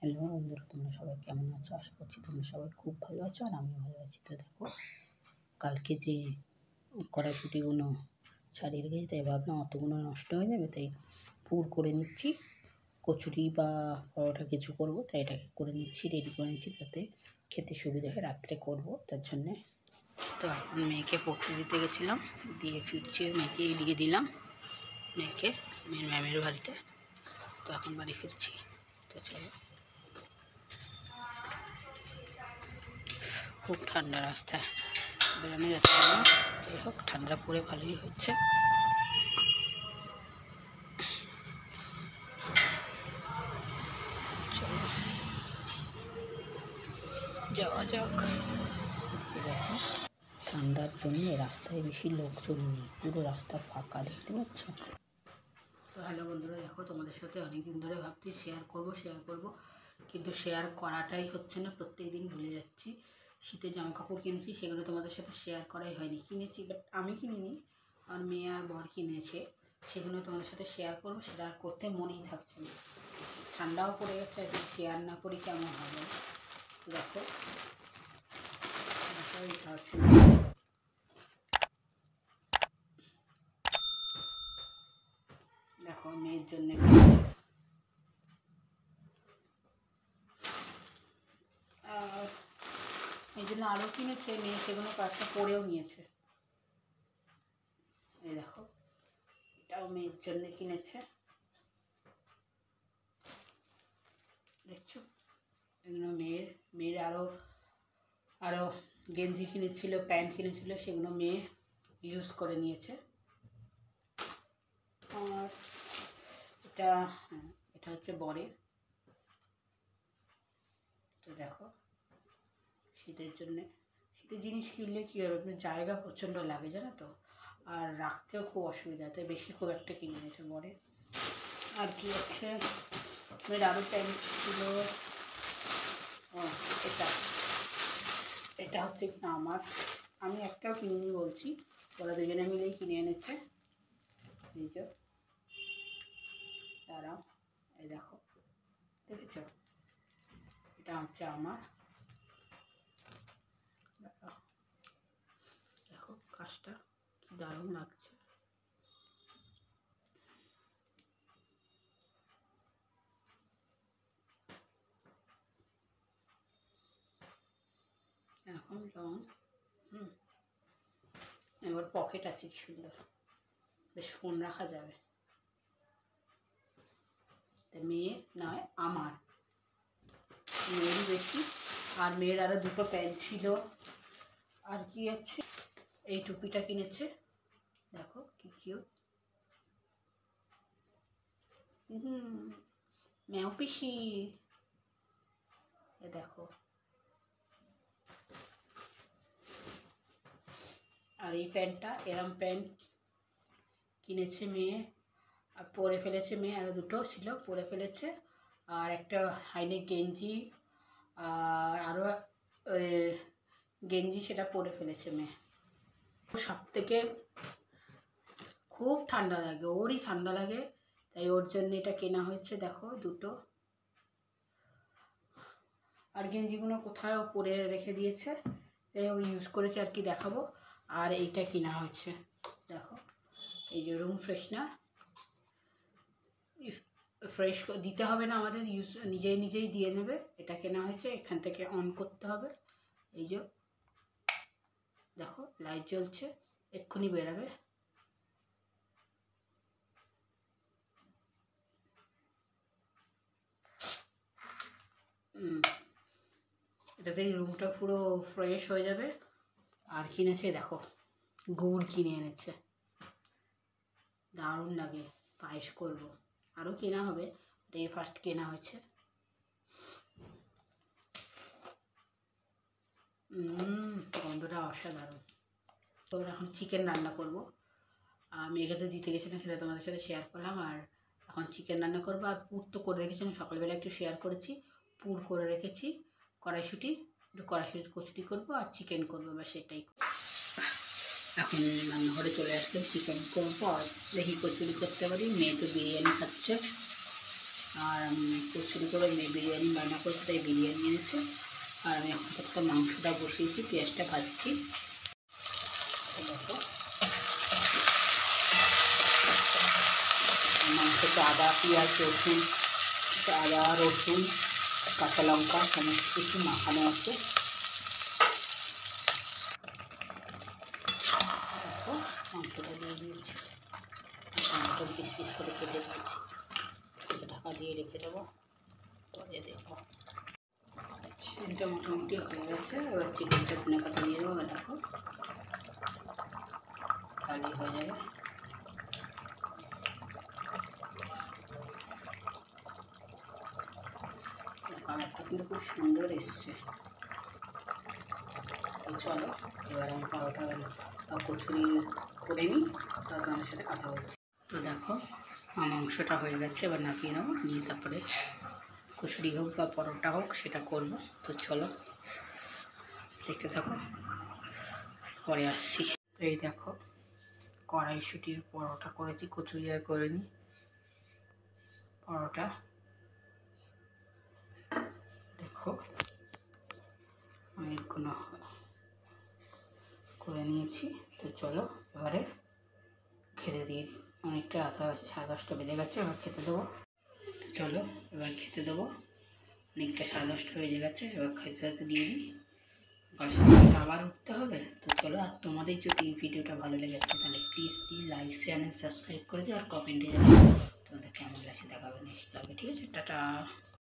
Hello বন্ধুরা, তোমরা সবাই কেমন আছো? আশা করছি তোমরা সবাই খুব ভালো আছো আর আমি ভালো আছি। তো দেখো, কালকে যে কড়াইশুঁটিগুলো ছাড়িয়ে রেখেছি, তাই ভাবলাম অতগুলো নষ্ট হয়ে যাবে, তাই পুর করে নিচ্ছি। কচুরি বা পরোটা কিছু করবো, তাই এটাকে করে নিচ্ছি, রেডি করে নিচ্ছি, যাতে খেতে সুবিধা হয়, রাত্রে করবো তার জন্যে। তো এখন মেয়েকে পড়তে দিতে গেছিলাম, দিয়ে ফিরছি, মেয়েকে এদিকে দিলাম, মেয়েকে মেয়ের ম্যামের বাড়িতে। তো এখন বাড়ি ফিরছি। তো চলো, খুব ঠান্ডা রাস্তায় বেরোনো যাচ্ছে না, যাই হোক ঠান্ডা পড়ে ভালোই হচ্ছে। চলো যাওয়া যাক। দেখো, ঠান্ডার জন্য রাস্তায় বেশি লোকজন নেই, পুরো রাস্তা ফাঁকা, দেখতে পাচ্ছ? তো হ্যালো বন্ধুরা, দেখো তোমাদের সাথে অনেকদিন ধরে ভাবছি শেয়ার করব, কিন্তু শেয়ার করাটাই হচ্ছে না, প্রত্যেক দিন ভুলে যাচ্ছি। শীতের জামা কাপড় কিনেছি, সেগুলো তোমাদের সাথে শেয়ার করাই হয়নি। কিনেছি, বাট আমি কিনিনি, আর মেয়ে আর বর কিনেছে, সেগুলো তোমাদের সাথে শেয়ার করবো, সেটা আর করতে মনেই থাকছে না। ঠান্ডাও পড়ে গেছে, আর শেয়ার না করি কেমন হবে। দেখো, এটা হচ্ছে দেখো মেয়ের জন্য এই জন্য আরও কিনেছে মেয়ে, সেগুলো কয়েকটা পরেও নিয়েছে। এই দেখো, এটাও মেয়ের জন্য কিনেছে, দেখছো? এগুলো মেয়ের আরও গেঞ্জি কিনেছিল, প্যান্ট কিনেছিল, সেগুলো মেয়ে ইউজ করে নিয়েছে। আর এটা হচ্ছে বরের। তো দেখো, শীতের জিনিস কিনলে কী হবে, আপনার জায়গা প্রচণ্ড লাগে, জানো তো, আর রাখতেও খুব অসুবিধা, তাই বেশি খুব একটা কিনে এটা বরের। আর কি হচ্ছে, মেয়ের আরও প্যান্ট ছিল। এটা হচ্ছে আমার, আমি একটাও কিনিনি বলছি, ওরা দুজনে মিলেই কিনে এনেছে। এই যে দাঁড়াও, এই দেখো, দেখেছ? এটা হচ্ছে আমার। দেখো কাজটা কি দারুণ লাগছে। এখন রং, এবার পকেট আছে, কি সুন্দর, বেশ ফোন রাখা যাবে। মেয়ের নয়, আমার মেয়েরই বেশি। আর মেয়ের আরও দুটো প্যান্ট ছিল। আর কি আছে, এই টুপিটা কিনেছে, দেখো কি কিউট। ম্যাও পিসি, এ দেখো। আর এই প্যান্টটা, এরম প্যান্ট কিনেছে মেয়ে, আর পরে ফেলেছে মেয়ে, আরও দুটো ছিল পরে ফেলেছে। আর একটা হাইনেক গেঞ্জি, আর আরও গেঞ্জি, সেটা পরে ফেলেছে মেয়ে। সব থেকে খুব ঠান্ডা লাগে, ওরই ঠান্ডা লাগে, তাই ওর জন্য এটা কেনা হয়েছে। দেখো দুটো, আর গেঞ্জিগুলো কোথাও পরে রেখে দিয়েছে, তাই ও ইউজ করেছে আর কি, দেখাবো। আর এইটা কেনা হয়েছে, দেখো, এই যে রুম ফ্রেশনার। ফ্রেশ দিতে হবে না আমাদের, ইউজ নিজেই দিয়ে নেবে। এটা কেনা হয়েছে, এখান থেকে অন করতে হবে। এই যে দেখো, লাইট জ্বলছে, এক্ষুনি বেরাবে। এটাতেই রুমটা পুরো ফ্রেশ হয়ে যাবে। আর কিনেছে দেখো, গুড় কিনে এনেছে, দারুণ লাগে, পায়েস করবো। আরও কেনা হবে, এটাই ফার্স্ট কেনা হয়েছে। গন্ধটা অসাধারণ। তো এখন চিকেন রান্না করবো, আর মেয়েকে তো দিতে গেছিলাম, সেটা তোমাদের সাথে শেয়ার করলাম। আর এখন চিকেন রান্না করবো। আর পুর তো করে রেখেছিলাম, সকালবেলা একটু শেয়ার করেছি, পুর করে রেখেছি কড়াইশুঁটি, একটু কড়াইশুঁটি কচুরি করবো আর চিকেন করবো, বা সেটাই। এখন রান্নাঘরে চলে আসলাম, চিকেন করবো আর দেখি কচুরি করতে পারি। মেয়ে তো বিরিয়ানি খাচ্ছে। আর আমি কচুরি করে বিরিয়ানি রান্না করেছি, তাই বিরিয়ানি এনেছে। আর আমি এখন একটা মাংসটা বসিয়েছি, পেঁয়াজটা ভাজছি। দেখো মাংসতে আদা পেঁয়াজ রসুন, আদা রসুন কাঁচা লঙ্কা সমস্ত কিছু মাখানো আছে। দেখো মাংসটা দিয়ে দিয়েছি, মাংসটা পিস পিস করে কেটে দিয়েছি। ঢাকা দিয়ে রেখে দেবো, পরে দেখো। চিকেনটা মোটামুটি হয়ে গেছে। এবার চিকেনটা ধনে পাতা দিয়ে দেবো। দেখো খালি হয়ে যাবে। কালারটা কিন্তু খুব সুন্দর এসছে। চলো এবার আমি পরোটা কচুরি করে নিই, তারপর আমার সাথে কথা বলছি। তো দেখো আমার মাংসটা হয়ে গেছে, এবার নাপিয়ে নেবো, নিয়ে তারপরে কচুরি হোক বা পরোটা হোক সেটা করব। তো চলো দেখতে থাকো, পরে আসছি। তো এই দেখো কড়াইশুঁটির পরোটা করেছি, কচুরি আর করিনি। পরোটা দেখো অনেকগুলো করে নিয়েছি। তো চলো এবারে খেতে দিয়ে দিই, অনেকটা রাত হয়ে গেছে, 10:30টা বেজে গেছে। এবার খেতে দেবো। চলো এবার খেতে দেবো, অনেকটা 10:30টা বেজে গেছে। এবার খেতে দিয়ে দিই, আবার উঠতে হবে। তো চলো, আর তোমাদের যদি এই ভিডিওটা ভালো লেগেছে তাহলে please like share and subscribe করে দিও, আর কমেন্টে জানাও তোমাদের কেমন লাগছে। দেখাবে নেক্সট ব্লগে, ঠিক আছে? টাটা।